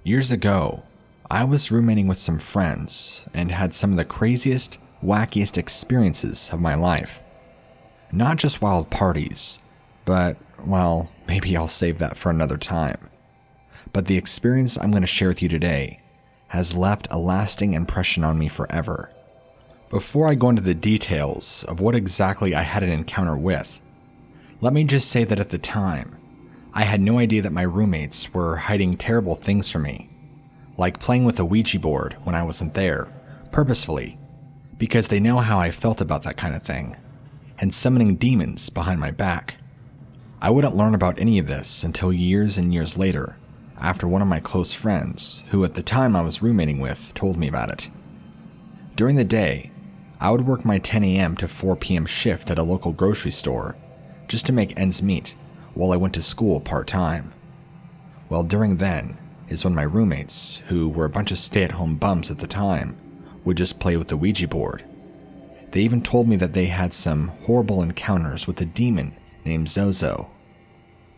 Years ago, I was roommating with some friends and had some of the craziest, wackiest experiences of my life. Not just wild parties, but, well, maybe I'll save that for another time. But the experience I'm going to share with you today has left a lasting impression on me forever. Before I go into the details of what exactly I had an encounter with, let me just say that at the time, I had no idea that my roommates were hiding terrible things from me, like playing with a Ouija board when I wasn't there, purposefully, because they know how I felt about that kind of thing, and summoning demons behind my back. I wouldn't learn about any of this until years and years later, after one of my close friends, who at the time I was roommating with, told me about it. During the day, I would work my 10 a.m. to 4 p.m. shift at a local grocery store just to make ends meet while I went to school part-time. Well, during then is when my roommates, who were a bunch of stay-at-home bums at the time, would just play with the Ouija board. They even told me that they had some horrible encounters with a demon named Zozo.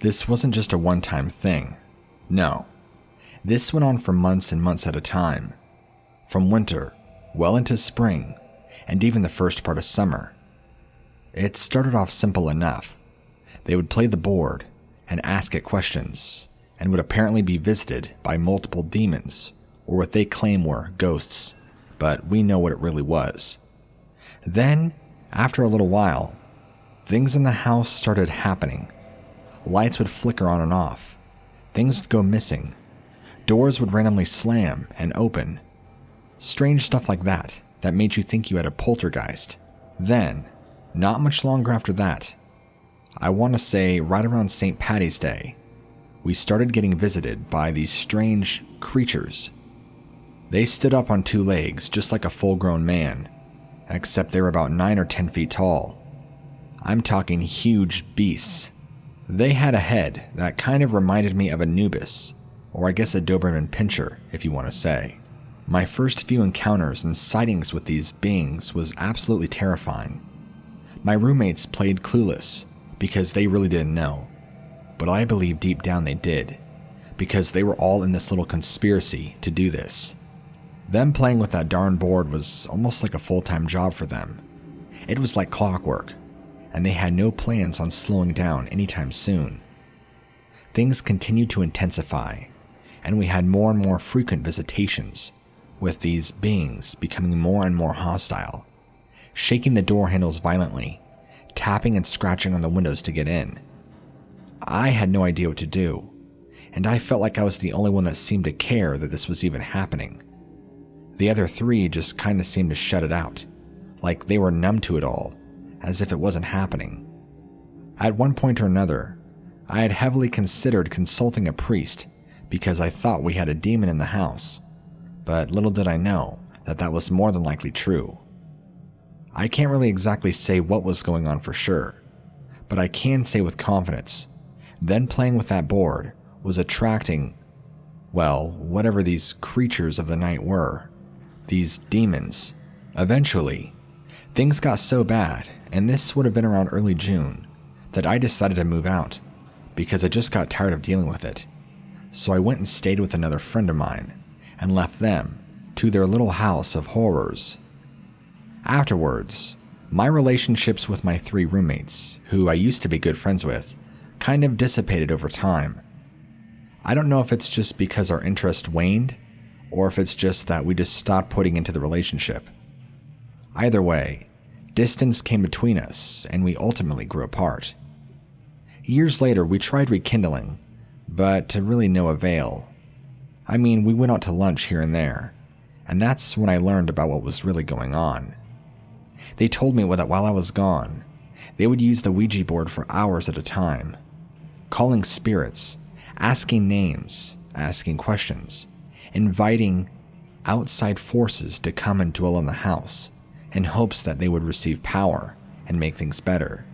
This wasn't just a one-time thing. No. This went on for months and months at a time. From winter, well into spring, and even the first part of summer. It started off simple enough. They would play the board and ask it questions, and would apparently be visited by multiple demons, or what they claim were ghosts, but we know what it really was. Then, after a little while, things in the house started happening. Lights would flicker on and off. Things would go missing. Doors would randomly slam and open. Strange stuff like that made you think you had a poltergeist. Then, not much longer after that, I want to say right around St. Paddy's Day, we started getting visited by these strange creatures. They stood up on 2 legs just like a full-grown man, except they were about 9 or 10 feet tall. I'm talking huge beasts. They had a head that kind of reminded me of Anubis, or I guess a Doberman Pinscher, if you want to say. My first few encounters and sightings with these beings was absolutely terrifying. My roommates played clueless because they really didn't know, but I believe deep down they did, because they were all in this little conspiracy to do this. Them playing with that darn board was almost like a full-time job for them. It was like clockwork, and they had no plans on slowing down anytime soon. Things continued to intensify, and we had more and more frequent visitations, with these beings becoming more and more hostile, shaking the door handles violently, tapping and scratching on the windows to get in. I had no idea what to do, and I felt like I was the only one that seemed to care that this was even happening. The other 3 just kind of seemed to shut it out, like they were numb to it all, as if it wasn't happening. At one point or another, I had heavily considered consulting a priest because I thought we had a demon in the house, but little did I know that that was more than likely true. I can't really exactly say what was going on for sure, but I can say with confidence, then playing with that board was attracting, well, whatever these creatures of the night were, these demons. Eventually, things got so bad, and this would have been around early June, that I decided to move out, because I just got tired of dealing with it. So I went and stayed with another friend of mine, and left them to their little house of horrors. Afterwards, my relationships with my 3 roommates, who I used to be good friends with, kind of dissipated over time. I don't know if it's just because our interest waned, or if it's just that we just stopped putting into the relationship. Either way, distance came between us, and we ultimately grew apart. Years later, we tried rekindling, but to really no avail. I mean, we went out to lunch here and there, and that's when I learned about what was really going on. They told me that while I was gone, they would use the Ouija board for hours at a time, calling spirits, asking names, asking questions, inviting outside forces to come and dwell in the house in hopes that they would receive power and make things better.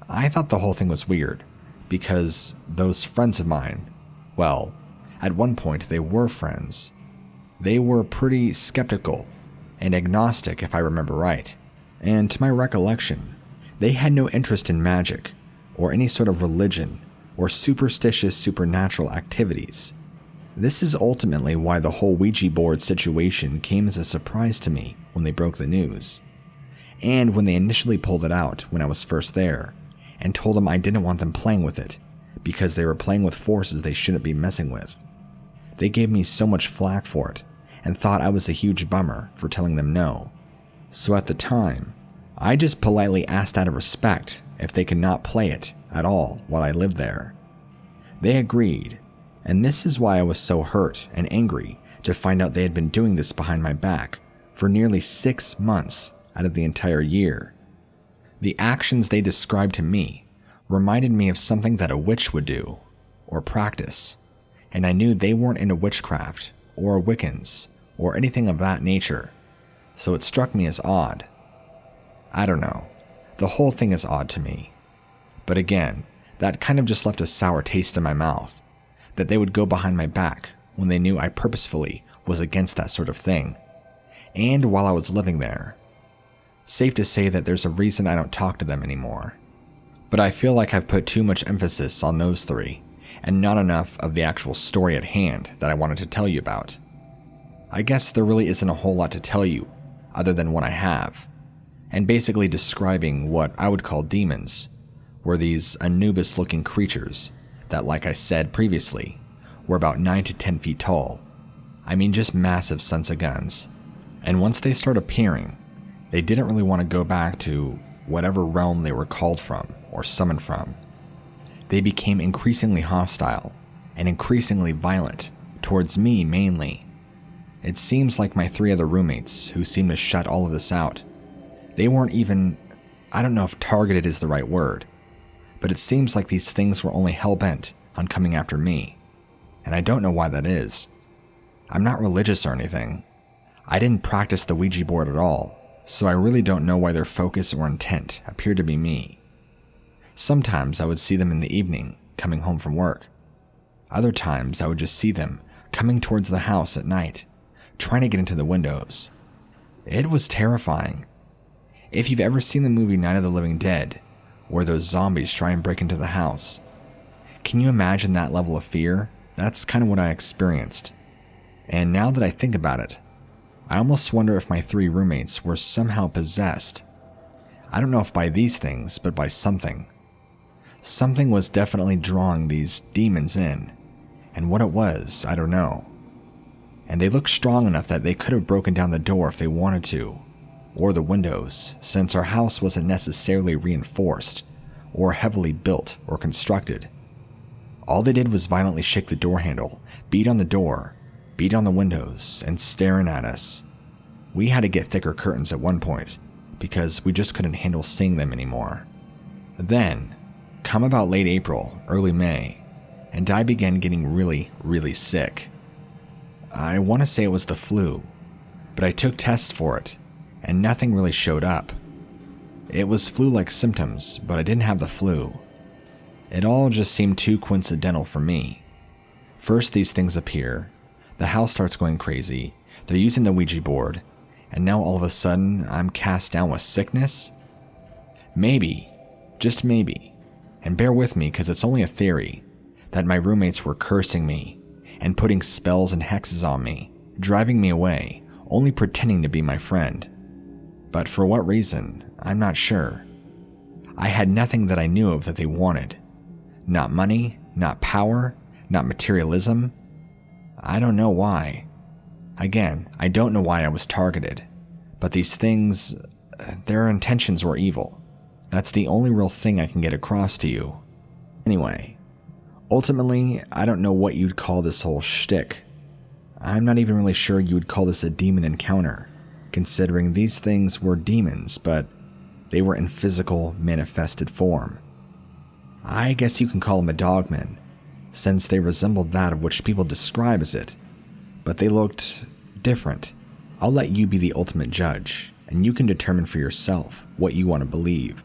I thought the whole thing was weird, because those friends of mine, well, at one point they were friends. They were pretty skeptical and agnostic, if I remember right, and to my recollection, they had no interest in magic or any sort of religion or superstitious supernatural activities. This is ultimately why the whole Ouija board situation came as a surprise to me when they broke the news. And when they initially pulled it out when I was first there, and told them I didn't want them playing with it, because they were playing with forces they shouldn't be messing with. They gave me so much flack for it, and thought I was a huge bummer for telling them no. So at the time, I just politely asked out of respect if they could not play it at all while I lived there. They agreed, and this is why I was so hurt and angry to find out they had been doing this behind my back for nearly 6 months out of the entire year. The actions they described to me reminded me of something that a witch would do, or practice, and I knew they weren't into witchcraft, or Wiccans, or anything of that nature, so it struck me as odd. I don't know, the whole thing is odd to me. But again, that kind of just left a sour taste in my mouth, that they would go behind my back when they knew I purposefully was against that sort of thing, and while I was living there. Safe to say that there's a reason I don't talk to them anymore. But I feel like I've put too much emphasis on those three, and not enough of the actual story at hand that I wanted to tell you about. I guess there really isn't a whole lot to tell you, other than what I have, and basically describing what I would call demons, were these Anubis-looking creatures that, like I said previously, were about 9 to 10 feet tall. I mean, just massive sons of guns. And once they start appearing, they didn't really want to go back to whatever realm they were called from or summoned from. They became increasingly hostile and increasingly violent towards me mainly. It seems like my 3 other roommates, who seemed to shut all of this out, they weren't even, I don't know if targeted is the right word, but it seems like these things were only hell-bent on coming after me, and I don't know why that is. I'm not religious or anything. I didn't practice the Ouija board at all, so I really don't know why their focus or intent appeared to be me. Sometimes I would see them in the evening, coming home from work. Other times I would just see them coming towards the house at night, trying to get into the windows. It was terrifying. If you've ever seen the movie Night of the Living Dead, where those zombies try and break into the house, can you imagine that level of fear? That's kind of what I experienced. And now that I think about it, I almost wonder if my 3 roommates were somehow possessed. I don't know if by these things, but by something. Something was definitely drawing these demons in, and what it was, I don't know. And they looked strong enough that they could have broken down the door if they wanted to, or the windows, since our house wasn't necessarily reinforced, or heavily built or constructed. All they did was violently shake the door handle, beat on the door, beat on the windows, and staring at us. We had to get thicker curtains at one point, because we just couldn't handle seeing them anymore. Then, come about late April, early May, and I began getting really, really sick. I want to say it was the flu, but I took tests for it, and nothing really showed up. It was flu-like symptoms, but I didn't have the flu. It all just seemed too coincidental for me. First these things appear, the house starts going crazy, they're using the Ouija board, and now all of a sudden I'm cast down with sickness? Maybe, just maybe, and bear with me because it's only a theory, that my roommates were cursing me and putting spells and hexes on me, driving me away, only pretending to be my friend. But for what reason, I'm not sure. I had nothing that I knew of that they wanted. Not money, not power, not materialism. I don't know why. Again, I don't know why I was targeted. But these things, their intentions were evil. That's the only real thing I can get across to you. Anyway, ultimately, I don't know what you'd call this whole shtick. I'm not even really sure you would call this a demon encounter, considering these things were demons, but they were in physical, manifested form. I guess you can call them a dogman, since they resembled that of which people describe as it, but they looked different. I'll let you be the ultimate judge, and you can determine for yourself what you want to believe.